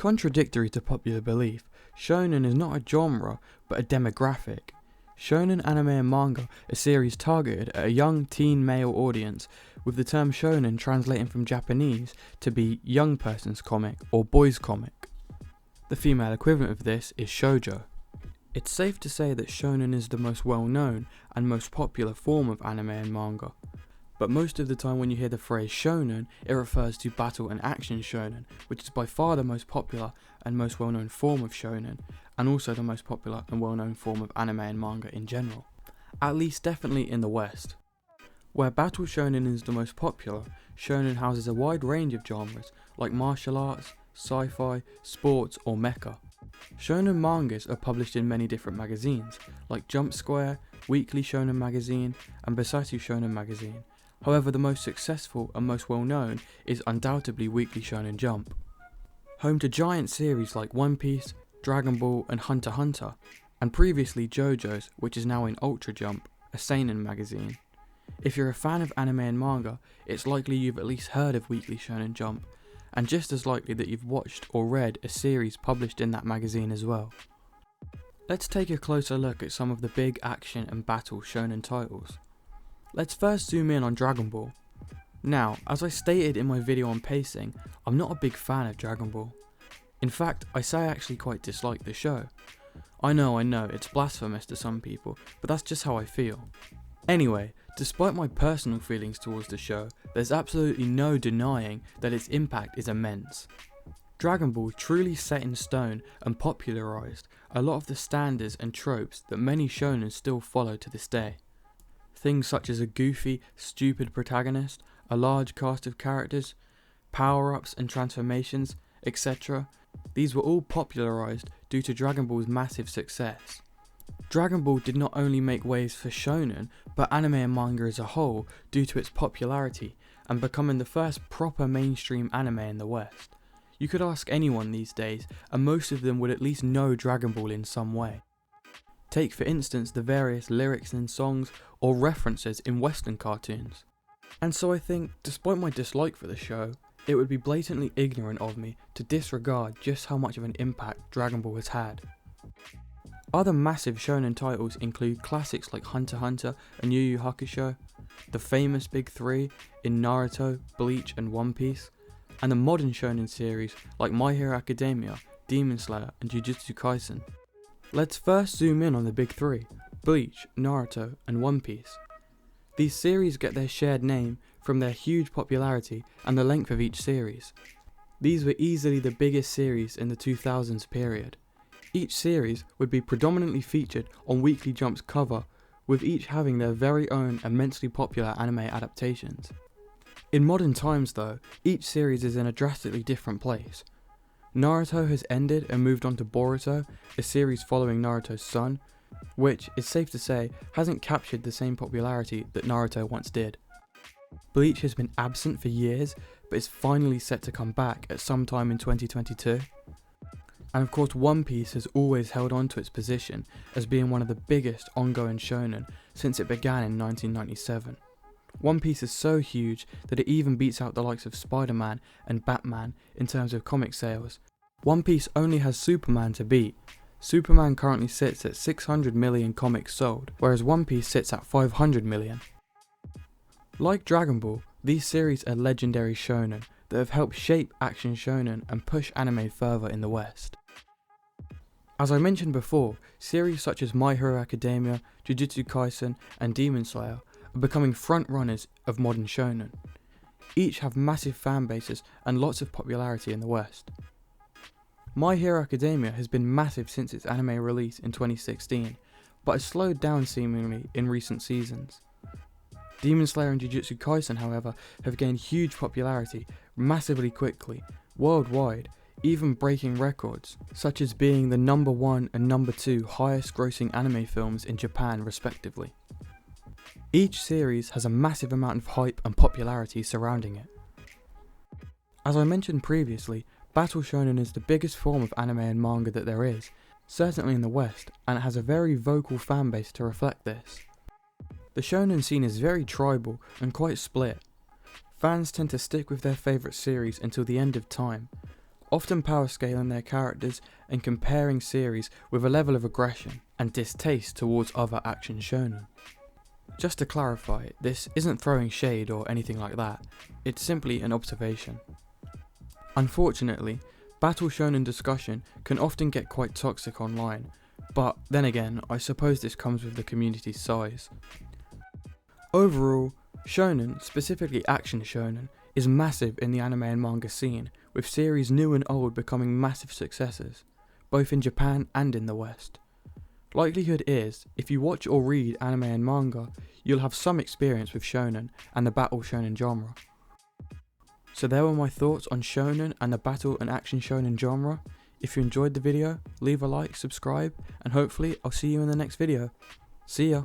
Contradictory to popular belief, shonen is not a genre but a demographic. Shonen anime and manga are series targeted at a young teen male audience, with the term shonen translating from Japanese to be young person's comic or boys comic. The female equivalent of this is shoujo. It's safe to say that shonen is the most well known and most popular form of anime and manga. But most of the time when you hear the phrase shonen, it refers to battle and action shonen, which is by far the most popular and most well known form of shonen, and also the most popular and well known form of anime and manga in general. At least definitely in the West. Where battle shonen is the most popular, shonen houses a wide range of genres like martial arts, sci-fi, sports or mecha. Shonen mangas are published in many different magazines like Jump Square, Weekly Shonen Magazine and Basatu Shonen Magazine. However, the most successful and most well known is undoubtedly Weekly Shonen Jump. Home to giant series like One Piece, Dragon Ball and Hunter x Hunter, and previously JoJo's, which is now in Ultra Jump, a seinen magazine. If you're a fan of anime and manga, it's likely you've at least heard of Weekly Shonen Jump, and just as likely that you've watched or read a series published in that magazine as well. Let's take a closer look at some of the big action and battle shonen titles. Let's first zoom in on Dragon Ball. Now, as I stated in my video on pacing, I'm not a big fan of Dragon Ball. In fact, I say I actually quite dislike the show. I know, it's blasphemous to some people, but that's just how I feel. Anyway, despite my personal feelings towards the show, there's absolutely no denying that its impact is immense. Dragon Ball truly set in stone and popularised a lot of the standards and tropes that many shonen still follow to this day. Things such as a goofy, stupid protagonist, a large cast of characters, power-ups and transformations, etc. These were all popularised due to Dragon Ball's massive success. Dragon Ball did not only make waves for shonen, but anime and manga as a whole due to its popularity and becoming the first proper mainstream anime in the West. You could ask anyone these days and most of them would at least know Dragon Ball in some way. Take for instance the various lyrics in songs or references in Western cartoons. And so I think, despite my dislike for the show, it would be blatantly ignorant of me to disregard just how much of an impact Dragon Ball has had. Other massive shonen titles include classics like Hunter x Hunter and Yu Yu Hakusho, the famous big three in Naruto, Bleach and One Piece, and the modern shonen series like My Hero Academia, Demon Slayer and Jujutsu Kaisen. Let's first zoom in on the big three, Bleach, Naruto and One Piece. These series get their shared name from their huge popularity and the length of each series. These were easily the biggest series in the 2000s period. Each series would be predominantly featured on Weekly Jump's cover, with each having their very own immensely popular anime adaptations. In modern times though, each series is in a drastically different place. Naruto has ended and moved on to Boruto, a series following Naruto's son, which, it's safe to say, hasn't captured the same popularity that Naruto once did. Bleach has been absent for years, but is finally set to come back at some time in 2022. And of course One Piece has always held on to its position as being one of the biggest ongoing shonen since it began in 1997. One Piece is so huge that it even beats out the likes of Spider-Man and Batman in terms of comic sales. One Piece only has Superman to beat. Superman currently sits at 600 million comics sold, whereas One Piece sits at 500 million. Like Dragon Ball, these series are legendary shonen that have helped shape action shonen and push anime further in the West. As I mentioned before, series such as My Hero Academia, Jujutsu Kaisen and Demon Slayer are becoming front runners of modern shonen. Each have massive fan bases and lots of popularity in the West. My Hero Academia has been massive since its anime release in 2016, but has slowed down seemingly in recent seasons. Demon Slayer and Jujutsu Kaisen, however, have gained huge popularity massively quickly, worldwide, even breaking records, such as being the number 1 and number 2 highest grossing anime films in Japan respectively. Each series has a massive amount of hype and popularity surrounding it. As I mentioned previously, battle shonen is the biggest form of anime and manga that there is, certainly in the West, and it has a very vocal fanbase to reflect this. The shonen scene is very tribal and quite split. Fans tend to stick with their favourite series until the end of time. often power scaling their characters and comparing series with a level of aggression and distaste towards other action shonen. Just to clarify, this isn't throwing shade or anything like that, it's simply an observation. Unfortunately, battle shonen discussion can often get quite toxic online, but then again, I suppose this comes with the community's size. Overall, shonen, specifically action shonen, is massive in the anime and manga scene, with series new and old becoming massive successes, both in Japan and in the West. Likelihood is, if you watch or read anime and manga, you'll have some experience with shonen and the battle shonen genre. So there were my thoughts on shonen and the battle and action shonen genre. If you enjoyed the video, leave a like, subscribe, and hopefully I'll see you in the next video. See ya!